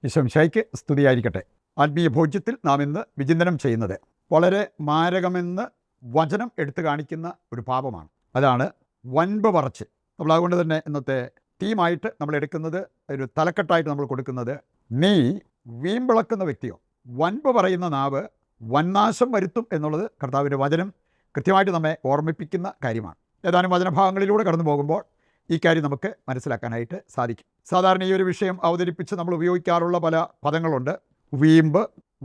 ഈശോമിശിഹായ്ക്ക് സ്തുതിയായിരിക്കട്ടെ. ആത്മീയ ഭോജ്യത്തിൽ നാം ഇന്ന് വിചിന്തനം ചെയ്യുന്നത് വളരെ മാരകമെന്ന് വചനം എടുത്തു കാണിക്കുന്ന ഒരു പാപമാണ്. അതാണ് വൻപ് പറച്ചിൽ. നമ്മൾ അതുകൊണ്ട് തന്നെ ഇന്നത്തെ തീമായിട്ട് നമ്മൾ എടുക്കുന്നത്, ഒരു തലക്കെട്ടായിട്ട് നമ്മൾ കൊടുക്കുന്നത്, നീ വീമ്പിളക്കുന്ന വ്യക്തിയോ. വൻപ് പറയുന്ന നാവ് വൻനാശം വരുത്തും എന്നുള്ളത് കർത്താവിൻ്റെ വചനം കൃത്യമായിട്ട് നമ്മെ ഓർമ്മിപ്പിക്കുന്ന കാര്യമാണ്. ഏതാനും വചനഭാഗങ്ങളിലൂടെ കടന്നു പോകുമ്പോൾ ഈ കാര്യം നമുക്ക് മനസ്സിലാക്കാനായിട്ട് സാധിക്കും. സാധാരണ ഈ ഒരു വിഷയം അവതരിപ്പിച്ച് നമ്മൾ ഉപയോഗിക്കാറുള്ള പല പദങ്ങളുണ്ട്. വീമ്പ്,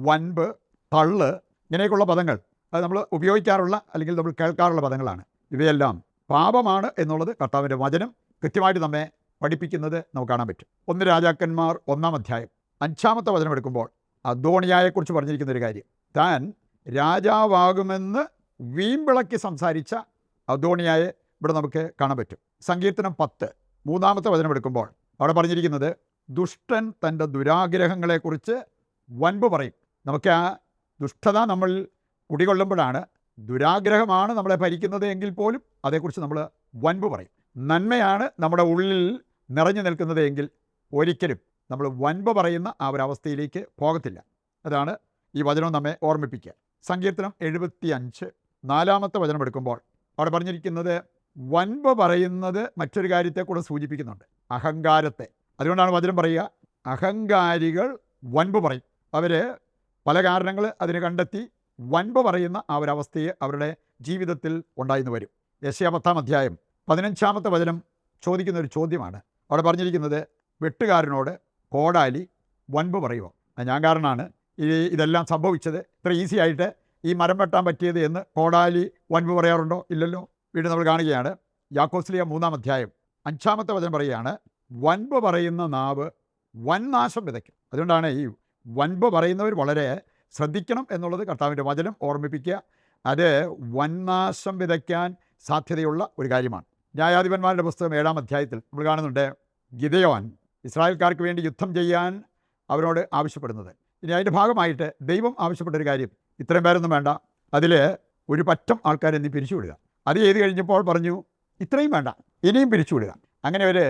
വൻപ്, തള്ള്, ഇങ്ങനെയൊക്കെയുള്ള പദങ്ങൾ അത് നമ്മൾ ഉപയോഗിക്കാറുള്ള അല്ലെങ്കിൽ നമ്മൾ കേൾക്കാറുള്ള പദങ്ങളാണ്. ഇവയെല്ലാം പാപമാണ് എന്നുള്ളത് കർത്താവിൻ്റെ വചനം കൃത്യമായിട്ട് നമ്മെ പഠിപ്പിക്കുന്നത് നമുക്ക് കാണാൻ പറ്റും. 1 രാജാക്കന്മാർ 1-ാം അധ്യായം 5-ാമത്തെ വചനം എടുക്കുമ്പോൾ അദോണിയായെക്കുറിച്ച് പറഞ്ഞിരിക്കുന്ന ഒരു കാര്യം, താൻ രാജാവാകുമെന്ന് വീമ്പിളക്കി സംസാരിച്ച അദോണിയായെ ഇവിടെ നമുക്ക് കാണാൻ പറ്റും. സങ്കീർത്തനം 10 3-ാമത്തെ വചനം എടുക്കുമ്പോൾ അവിടെ പറഞ്ഞിരിക്കുന്നത്, ദുഷ്ടൻ തൻ്റെ ദുരാഗ്രഹങ്ങളെക്കുറിച്ച് വൻപ് പറയും. നമുക്ക് ആ ദുഷ്ടത നമ്മൾ കുടികൊള്ളുമ്പോഴാണ്, ദുരാഗ്രഹമാണ് നമ്മളെ ഭരിക്കുന്നത് എങ്കിൽ പോലും അതേക്കുറിച്ച് നമ്മൾ വൻപ് പറയും. നന്മയാണ് നമ്മുടെ ഉള്ളിൽ നിറഞ്ഞു നിൽക്കുന്നത് എങ്കിൽ ഒരിക്കലും നമ്മൾ വൻപ് പറയുന്ന ആ ഒരു അവസ്ഥയിലേക്ക് പോകത്തില്ല. അതാണ് ഈ വചനം നമ്മെ ഓർമ്മിപ്പിക്കുക. സങ്കീർത്തനം 75 4-ാമത്തെ വചനം എടുക്കുമ്പോൾ അവിടെ പറഞ്ഞിരിക്കുന്നത്, വൻപ് പറയുന്നത് മറ്റൊരു കാര്യത്തെ കൂടെ സൂചിപ്പിക്കുന്നുണ്ട്, അഹങ്കാരത്തെ. അതുകൊണ്ടാണ് വചനം പറയുക, അഹങ്കാരികൾ വൻപ് പറയും. അവർ പല കാരണങ്ങൾ അതിന് കണ്ടെത്തി വൻപ് പറയുന്ന ആ ഒരവസ്ഥയെ അവരുടെ ജീവിതത്തിൽ ഉണ്ടായിന്ന് വരും. യെശയ്യാ 10-ാം അധ്യായം 15-ാമത്തെ വചനം ചോദിക്കുന്ന ഒരു ചോദ്യമാണ്. അവിടെ പറഞ്ഞിരിക്കുന്നത്, വെട്ടുകാരനോട് കോടാലി വൻപ് പറയുമോ? ഞാൻ കാരണമാണ് ഇതെല്ലാം സംഭവിച്ചത്, ഇത്ര ഈസി ആയിട്ട് ഈ മരം വെട്ടാൻ പറ്റിയത് എന്ന് കോടാലി വൻപ് പറയാറുണ്ടോ? ഇല്ലല്ലോ. വീണ്ടും നമ്മൾ കാണുകയാണ്, യാക്കോസ്ലിയ 3-ാം അധ്യായം 5-ാമത്തെ വചനം പറയുകയാണ്, വൻപ് പറയുന്ന നാവ് വൻനാശം വിതയ്ക്കും. അതുകൊണ്ടാണ് ഈ വൻപ് പറയുന്നവർ വളരെ ശ്രദ്ധിക്കണം എന്നുള്ളത് കർത്താവിൻ്റെ വചനം ഓർമ്മിപ്പിക്കുക. അത് വൻനാശം വിതയ്ക്കാൻ സാധ്യതയുള്ള ഒരു കാര്യമാണ്. ന്യായാധിപന്മാരുടെ പുസ്തകം 7-ാം അധ്യായത്തിൽ നമ്മൾ കാണുന്നുണ്ട്, ഗിദെയോൻ ഇസ്രായേൽക്കാർക്ക് വേണ്ടി യുദ്ധം ചെയ്യാൻ അവരോട് ആവശ്യപ്പെടുന്നത്. ഇനി അതിൻ്റെ ഭാഗമായിട്ട് ദൈവം ആവശ്യപ്പെട്ടൊരു കാര്യം, ഇത്രയും പേരൊന്നും വേണ്ട, അതിൽ ഒരു പറ്റം ആൾക്കാരെ നീ പിരിച്ചുവിടുക. അത് ചെയ്ത് കഴിഞ്ഞപ്പോൾ പറഞ്ഞു, ഇത്രയും വേണ്ട, ഇനിയും പിരിച്ചുവിടുക. അങ്ങനെ ഒരു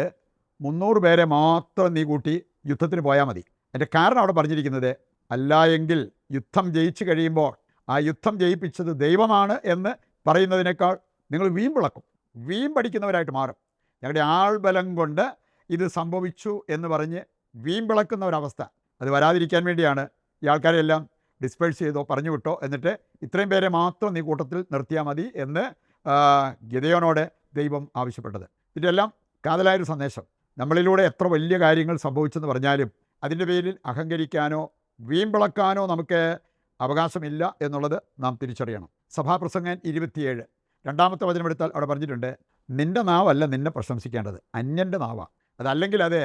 300 പേരെ മാത്രം നീ കൂട്ടി യുദ്ധത്തിന് പോയാൽ മതി. അതിൻ്റെ കാരണം അവിടെ പറഞ്ഞിരിക്കുന്നത്, അല്ല എങ്കിൽ യുദ്ധം ജയിച്ചു കഴിയുമ്പോൾ ആ യുദ്ധം ജയിപ്പിച്ചത് ദൈവമാണ് എന്ന് പറയുന്നതിനേക്കാൾ നിങ്ങൾ വീമ്പിളക്കും, വീമ്പടിക്കുന്നവരായിട്ട് മാറും. ഞങ്ങളുടെ ആൾബലം കൊണ്ട് ഇത് സംഭവിച്ചു എന്ന് പറഞ്ഞ് വീമ്പിളക്കുന്ന ഒരവസ്ഥ, അത് വരാതിരിക്കാൻ വേണ്ടിയാണ് ഈ ആൾക്കാരെല്ലാം ഡിസ്പേഴ്സ് ചെയ്തോ പറഞ്ഞു വിട്ടോ, എന്നിട്ട് ഇത്രയും പേരെ മാത്രം നീ കൂട്ടത്തിൽ നിർത്തിയാൽ മതി എന്ന് ഗിദെയോനോട് ദൈവം ആവശ്യപ്പെട്ടത്. ഇതിൻ്റെല്ലാം കാതലായൊരു സന്ദേശം, നമ്മളിലൂടെ എത്ര വലിയ കാര്യങ്ങൾ സംഭവിച്ചെന്ന് പറഞ്ഞാലും അതിൻ്റെ പേരിൽ അഹങ്കരിക്കാനോ വീമ്പിളക്കാനോ നമുക്ക് അവകാശമില്ല എന്നുള്ളത് നാം തിരിച്ചറിയണം. സഭാപ്രസംഗൻ 27 2-ാമത്തെ വചനം എടുത്താൽ അവിടെ പറഞ്ഞിട്ടുണ്ട്, നിൻ്റെ നാവല്ല നിന്നെ പ്രശംസിക്കേണ്ടത്, അന്യൻ്റെ നാവാണ്. അതല്ലെങ്കിൽ അത്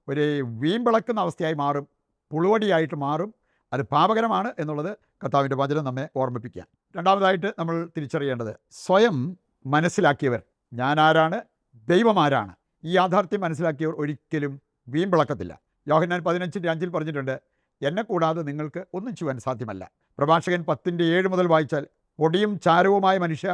ഒരു വീമ്പിളക്കുന്ന അവസ്ഥയായി മാറും, പുളുവടിയായിട്ട് മാറും. അത് പാപകരമാണ് എന്നുള്ളത് കർത്താവിൻ്റെ വചനം നമ്മെ ഓർമ്മിപ്പിക്കുക. രണ്ടാമതായിട്ട് നമ്മൾ തിരിച്ചറിയേണ്ടത്, സ്വയം മനസ്സിലാക്കിയവർ, ഞാനാരാണ്, ദൈവമാരാണ്, ഈ യാഥാർത്ഥ്യം മനസ്സിലാക്കിയവർ ഒരിക്കലും വീമ്പിളക്കത്തില്ല. യോഹന്നാൻ 15:5 പറഞ്ഞിട്ടുണ്ട്, എന്നെ കൂടാതെ നിങ്ങൾക്ക് ഒന്നും ചെയ്യുവാൻ സാധ്യമല്ല. പ്രഭാഷകൻ 10:7 മുതൽ വായിച്ചാൽ, പൊടിയും ചാരവുമായ മനുഷ്യ,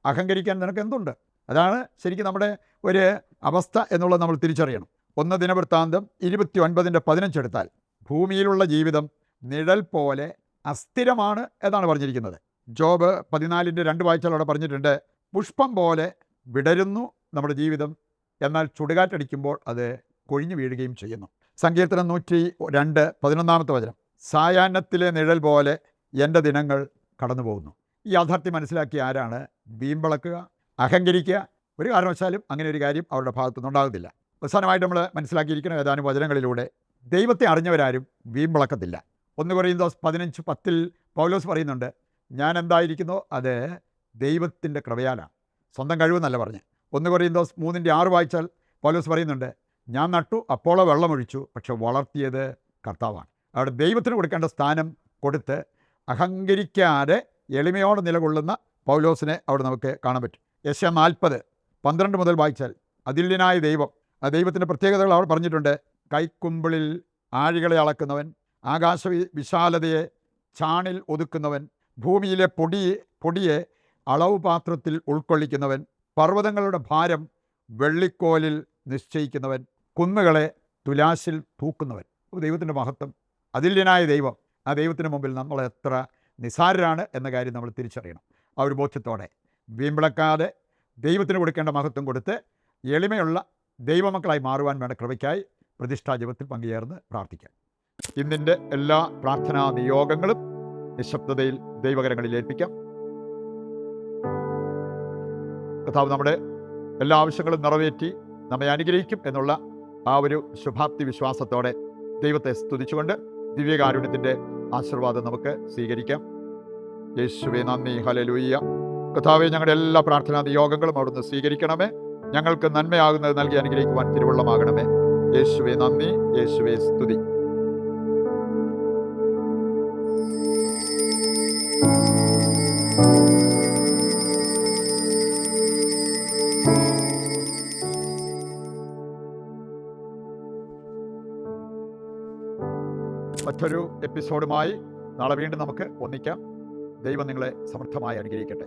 അഹങ്കരിക്കാൻ നിനക്ക് എന്തുണ്ട്? അതാണ് ശരിക്കും നമ്മുടെ ഒരു അവസ്ഥ എന്നുള്ളത് നമ്മൾ തിരിച്ചറിയണം. 1 ദിനവൃത്താന്തം 29:15 എടുത്താൽ, ഭൂമിയിലുള്ള ജീവിതം നിഴൽ പോലെ അസ്ഥിരമാണ് എന്നാണ് പറഞ്ഞിരിക്കുന്നത്. ജോബ് 14:2 വായിച്ചാൽ അവിടെ പറഞ്ഞിട്ടുണ്ട്, പുഷ്പം പോലെ വിടരുന്നു നമ്മുടെ ജീവിതം, എന്നാൽ ചുടുകാറ്റടിക്കുമ്പോൾ അത് കൊഴിഞ്ഞു വീഴുകയും ചെയ്യുന്നു. സങ്കീർത്തനം 102 11-ാമത്തെ വചനം, സായാഹ്നത്തിലെ നിഴൽ പോലെ എൻ്റെ ദിനങ്ങൾ കടന്നു പോകുന്നു. ഈ യാഥാർത്ഥ്യം മനസ്സിലാക്കിയ ആരാണ് വീമ്പിളക്കുക, അഹങ്കരിക്കുക? ഒരു കാരണവശാലും അങ്ങനെ ഒരു കാര്യം അവരുടെ ഭാഗത്തുനിന്ന് ഉണ്ടാകുന്നില്ല. അവസാനമായിട്ട് നമ്മൾ മനസ്സിലാക്കിയിരിക്കുന്ന ഏതാനും വചനങ്ങളിലൂടെ, ദൈവത്തെ അറിഞ്ഞവരാരും വീമ്പിളക്കത്തില്ല. 1 കൊരിന്തോസ് 15:10 പൗലോസ് പറയുന്നുണ്ട്, ഞാൻ എന്തായിരിക്കുന്നോ അത് ദൈവത്തിൻ്റെ കൃപയാലാണ്, സ്വന്തം കഴിവെന്നല്ല പറഞ്ഞ്. 1 കൊരിന്തോസ് 3:6 വായിച്ചാൽ പൗലോസ് പറയുന്നുണ്ട്, ഞാൻ നട്ടു, അപ്പോളോ വെള്ളമൊഴിച്ചു, പക്ഷെ വളർത്തിയത് കർത്താവാണ്. അവിടെ ദൈവത്തിന് കൊടുക്കേണ്ട സ്ഥാനം കൊടുത്ത് അഹങ്കരിക്കാതെ എളിമയോടെ നിലകൊള്ളുന്ന പൗലോസിനെ അവിടെ നമുക്ക് കാണാൻ പറ്റും. യെശയ്യാ 40:12 മുതൽ വായിച്ചാൽ, അതുല്യനായ ദൈവം, ആ ദൈവത്തിൻ്റെ പ്രത്യേകതകൾ അവിടെ പറഞ്ഞിട്ടുണ്ട്. കൈക്കുമ്പിളിൽ ആഴികളെ അളക്കുന്നവൻ, ആകാശ വിശാലതയെ ചാണിൽ ഒതുക്കുന്നവൻ, ഭൂമിയിലെ പൊടിയെ അളവ് പാത്രത്തിൽ ഉൾക്കൊള്ളിക്കുന്നവൻ, പർവ്വതങ്ങളുടെ ഭാരം വെള്ളിക്കോലിൽ നിശ്ചയിക്കുന്നവൻ, കുന്നുകളെ തുലാശിൽ തൂക്കുന്നവൻ. ദൈവത്തിൻ്റെ മഹത്വം, അതുല്യനായ ദൈവം, ആ ദൈവത്തിന് മുമ്പിൽ നമ്മൾ എത്ര നിസ്സാരരാണ് എന്ന കാര്യം നമ്മൾ തിരിച്ചറിയണം. ആ ഒരു ബോധ്യത്തോടെ വീമ്പിളക്കാതെ ദൈവത്തിന് കൊടുക്കേണ്ട മഹത്വം കൊടുത്ത് എളിമയുള്ള ദൈവമക്കളായി മാറുവാൻ വേണ്ട കൃപയ്ക്കായി പ്രതിഷ്ഠാ ജപത്തിൽ പങ്കുചേർന്ന് പ്രാർത്ഥിക്കാം. ഇന്നിൻ്റെ എല്ലാ പ്രാർത്ഥനാ നിയോഗങ്ങളും നിശബ്ദതയിൽ ദൈവകരങ്ങളിൽ ഏൽപ്പിക്കാം. കർത്താവ് നമ്മുടെ എല്ലാ ആവശ്യങ്ങളും നിറവേറ്റി നമ്മെ അനുഗ്രഹിക്കും എന്നുള്ള ആ ഒരു ശുഭാപ്തി വിശ്വാസത്തോടെ ദൈവത്തെ സ്തുതിച്ചുകൊണ്ട് ദിവ്യകാരുണ്യത്തിൻ്റെ ആശീർവാദം നമുക്ക് സ്വീകരിക്കാം. യേശുവേ നന്ദി, ഹല്ലേലൂയ. കർത്താവേ, ഞങ്ങളുടെ എല്ലാ പ്രാർത്ഥനാ നിയോഗങ്ങളും അവിടുന്ന് സ്വീകരിക്കണമേ. ഞങ്ങൾക്ക് നന്മയാകുന്നത് നൽകി അനുഗ്രഹിക്കുവാൻ തിരുവുള്ളമാകണമേ. യേശുവേ നന്ദി, യേശുവേ സ്തുതി. മറ്റൊരു എപ്പിസോഡുമായി നാളെ വീണ്ടും നമുക്ക് ഒന്നിക്കാം. ദൈവം നിങ്ങളെ സമൃദ്ധമായി അനുഗ്രഹിക്കട്ടെ.